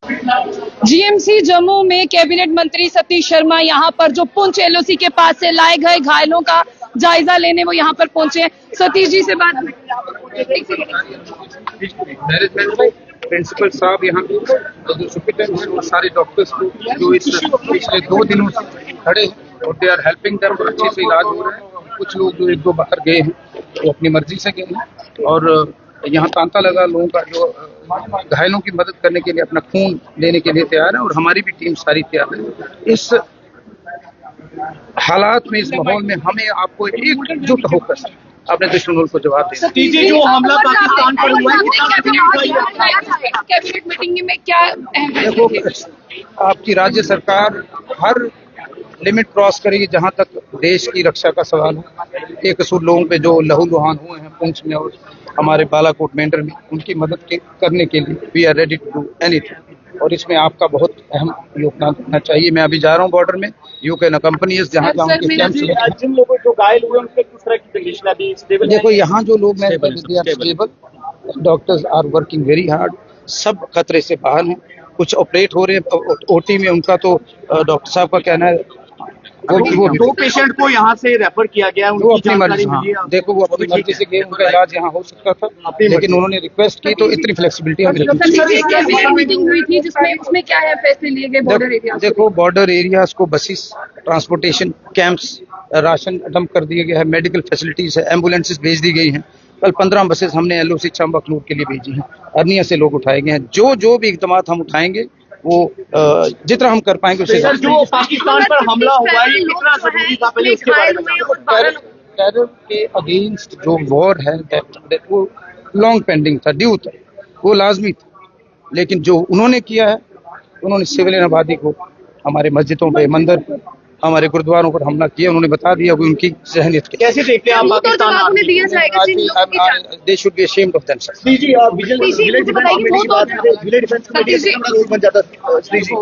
GMC Jammu में cabinet मंत्री सतीश शर्मा यहां पर जो पुंछ एलओसी के पास से लाए गए घायलों का जायजा लेने वो यहां पर पहुंचे। सतीश जी से बात प्रिंसिपल साहब यहाँ जो सुपरिटेंडेंट हैं और सारे डॉक्टर्स को जो इस पिछले 2 दिनों से खड़े हैं और दे आर हेल्पिंग देम, अच्छे से इलाज हो रहा है। कुछ लोग जो 1-2 बाहर गए हैं वो अपनी मर्जी से गए हैं और यहाँ तांता लगा लोगों का जो घायलों की मदद करने के लिए अपना खून देने के लिए तैयार है और हमारी भी टीम सारी तैयार है। इस हालात में, इस माहौल में हमें आपको एकजुट होकर अपने दुश्मनों को जवाब देना। जो हमला पाकिस्तान पर हुआ है, कैबिनेट मीटिंग में क्या देखो, आपकी राज्य सरकार हर लिमिट क्रॉस करेगी जहां तक देश की रक्षा का सवाल है। बेकसूर लोगों पे जो लहूलुहान हुए हैं पुंछ में और हमारे बालाकोट मेंढर में, उनकी मदद करने के लिए we are ready to do anything और इसमें आपका बहुत अहम योगदान होना चाहिए। मैं अभी जा रहा हूँ बॉर्डर में, यू कैन अकम्पनी अस, जहाँ उनके कैंप जिन लोगों जो घायल हुए उनके किस तरह की कंडीशन अभी स्टेबल? देखो, यहाँ जो लोग stable, doctors are working very hard, सब खतरे से बाहर हैं। कुछ ऑपरेट हो रहे हैं ओटी में, उनका तो डॉक्टर साहब का कहना है वो 2 पेशेंट को यहाँ से रेफर किया गया, वो अपनी मर्जी। देखो, वो अपनी मर्जी से गए, उनका इलाज यहाँ हो सकता था लेकिन उन्होंने रिक्वेस्ट की तो इतनी फ्लेक्सिबिलिटी हमें मीटिंग हुई थी जिसमें उसमें क्या है फैसले लिए गए बॉर्डर एरिया? देखो, बॉर्डर एरियाज को buses, transportation camps, ration dump कर दिया गया है, मेडिकल फैसिलिटीज है, एम्बुलेंसेज भेज दी गई हैं। कल 15 बसेस हमने एलओसी चंबा अखनूर के लिए भेजी हैं। अर्निया से लोग उठाए गए हैं। जो भी इकदाम हम उठाएंगे वो जितना हम कर पाएंगे उससे। जो पाकिस्तान पर हमला हुआ है ये कितना जरूरी था, पहले उसके बारे में? टेरर के अगेंस्ट जो वॉर है वो लॉन्ग पेंडिंग था, ड्यू था, वो लाजमी था। लेकिन जो उन्होंने किया है, उन्होंने सिविलियन आबादी को, हमारे मस्जिदों पे, मंदिर, हमारे गुरुद्वारों पर हमला किया। उन्होंने बता दिया कि उनकी जहनीत कैसे देखते हैं आप Pakistan? They should be ashamed of themselves.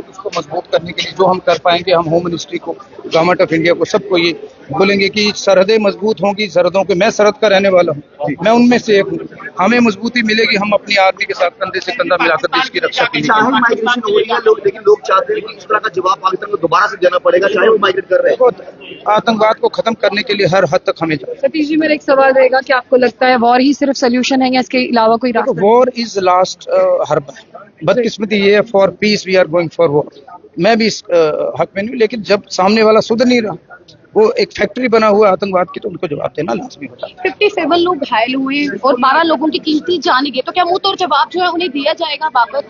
उसको मजबूत करने के लिए जो हम कर पाएंगे, हम होम मिनिस्ट्री को, गवर्नमेंट ऑफ इंडिया को, सबको ये बोलेंगे कि सरहदें मजबूत होंगी। सरहदों के, मैं सरहद का रहने वाला हूँ, मैं उनमें से एक हूँ। हमें मजबूती मिलेगी, हम अपनी आर्मी के साथ कंधे से कंधा मिलाकर देश की रक्षा करेंगे। माइग्रेशन हो रही है लोग, लेकिन लोग चाहते हैं कि इस तरह का जवाब पाकिस्तान को दोबारा से देना पड़ेगा, चाहे वो माइग्रेट कर रहे हैं। आतंकवाद को खत्म करने के लिए हर हद तक हमें सतीश जी, मेरा एक सवाल रहेगा कि आपको लगता है वॉर ही सिर्फ सोल्यूशन है या इसके अलावा कोई रास्ता? War is last herb. बदकिस्मती ये है, for peace we are going for war. मैं भी इस हक में नहीं, लेकिन जब सामने वाला सुधर नहीं रहा, वो एक फैक्ट्री बना हुआ आतंकवाद की, तो उनको जवाब देना लाजमी होता है। 57 लोग घायल हुए और 12 लोगों की कीमती जान गई, तो क्या मुंह तोड़ जवाब जो है उन्हें दिया जाएगा बाबत?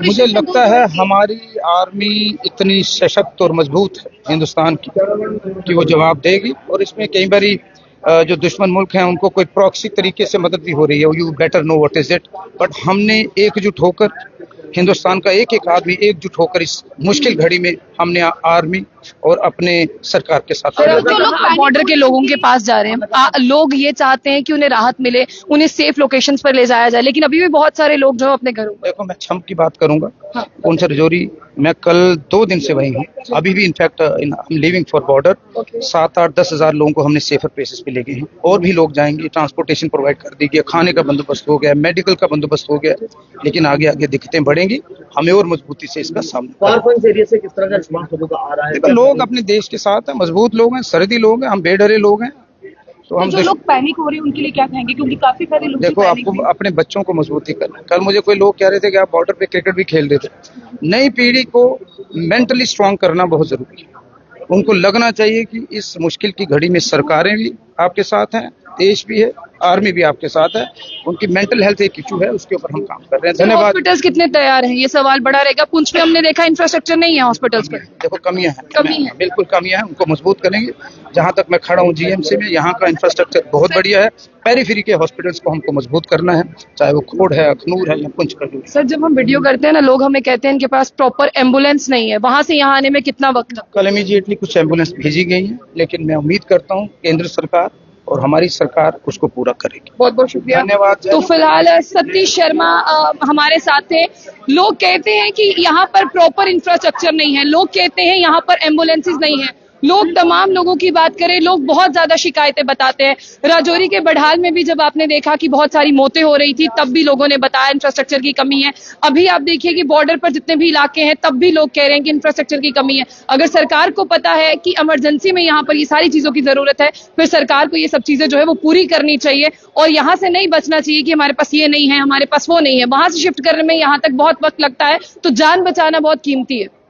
मुझे लगता है हमारी आर्मी इतनी सशक्त और मजबूत है हिंदुस्तान की कि वो जवाब देगी। और इसमें कई बारी जो दुश्मन मुल्क हैं उनको कोई प्रॉक्सी तरीके से मदद भी हो रही है, you better know what is it. But हमने एकजुट होकर, हिंदुस्तान का एक आदमी एकजुट होकर इस मुश्किल घड़ी में हमने आर्मी और अपने सरकार के साथ। जो लोग बॉर्डर के लोगों के पास जा रहे हैं, लोग ये चाहते हैं कि उन्हें राहत मिले, उन्हें सेफ लोकेशंस पर ले जाया जाए, लेकिन अभी भी बहुत सारे लोग जो अपने घरों। देखो, मैं छम की बात करूंगा, पुंछ रजौरी, मैं कल 2 दिन से वही हूँ। अभी भी इनफैक्ट लिविंग फॉर बॉर्डर 7-8-10 हजार लोगों को हमने सेफर प्लेसेस पे ले गए हैं। और भी लोग जाएंगे, ट्रांसपोर्टेशन प्रोवाइड कर दी गई, खाने का बंदोबस्त हो गया, मेडिकल का बंदोबस्त हो गया। लेकिन आगे आगे दिक्कतें बढ़ेंगी, हमें और मजबूती से इसका सामना। एरिया से किस तरह का रिस्पांस लोगों का आ रहा है? लोग अपने देश के साथ हैं, मजबूत लोग हैं, सरहदी लोग हैं, हम बेडरे लोग हैं। तो हम जो लोग पैनिक हो रहे हैं उनके लिए क्या कहेंगे, क्योंकि काफी सारे लोग देखो, आपको अपने बच्चों को मजबूती करना। कल मुझे कोई लोग कह रहे थे कि आप बॉर्डर पे क्रिकेट भी खेल देते। नई पीढ़ी को मेंटली स्ट्रांग करना बहुत जरूरी है। उनको लगना चाहिए कि इस मुश्किल की घड़ी में सरकारें भी आपके साथ हैं, देश भी है, आर्मी भी आपके साथ है। उनकी मेंटल हेल्थ एक इशू है, उसके ऊपर हम काम कर रहे हैं। धन्यवाद। हॉस्पिटल्स कितने तैयार हैं, ये सवाल बड़ा रहेगा। पुंछ में हमने देखा इंफ्रास्ट्रक्चर नहीं है हॉस्पिटल्स का। देखो, कमियां हैं, बिल्कुल कमियां हैं, उनको मजबूत करेंगे। जहां तक मैं खड़ा हूं जीएमसी में, यहाँ का इंफ्रास्ट्रक्चर बहुत बढ़िया है। पेरिफेरी के हॉस्पिटल्स को हमको मजबूत करना है, चाहे वो खोड़ है, अखनूर है या पुंछ का। सर, जब हम वीडियो करते हैं ना, लोग हमें कहते हैं इनके पास प्रॉपर एम्बुलेंस नहीं है, वहां से यहाँ आने में कितना वक्त लगता है? कल इमीडिएटली कुछ एम्बुलेंस भेजी गई है, लेकिन मैं उम्मीद करता हूँ केंद्र सरकार और हमारी सरकार उसको पूरा करेगी। बहुत बहुत शुक्रिया, धन्यवाद। तो फिलहाल सतीश शर्मा हमारे साथ थे। लोग कहते हैं कि यहाँ पर प्रॉपर इंफ्रास्ट्रक्चर नहीं है, लोग कहते हैं यहाँ पर एम्बुलेंसेज नहीं है, लोग, तमाम लोगों की बात करें, लोग बहुत ज्यादा शिकायतें बताते हैं। राजौरी के बढ़ाल में भी जब आपने देखा कि बहुत सारी मौतें हो रही थी, तब भी लोगों ने बताया इंफ्रास्ट्रक्चर की कमी है। अभी आप देखिए कि बॉर्डर पर जितने भी इलाके हैं, तब भी लोग कह रहे हैं कि इंफ्रास्ट्रक्चर की कमी है। अगर सरकार को पता है कि इमरजेंसी में यहाँ पर ये सारी चीजों की जरूरत है, फिर सरकार को ये सब चीजें जो है वो पूरी करनी चाहिए और यहाँ से नहीं बचना चाहिए कि हमारे पास ये नहीं है, हमारे पास वो नहीं है। वहां से शिफ्ट करने में यहाँ तक बहुत वक्त लगता है, तो जान बचाना बहुत कीमती है।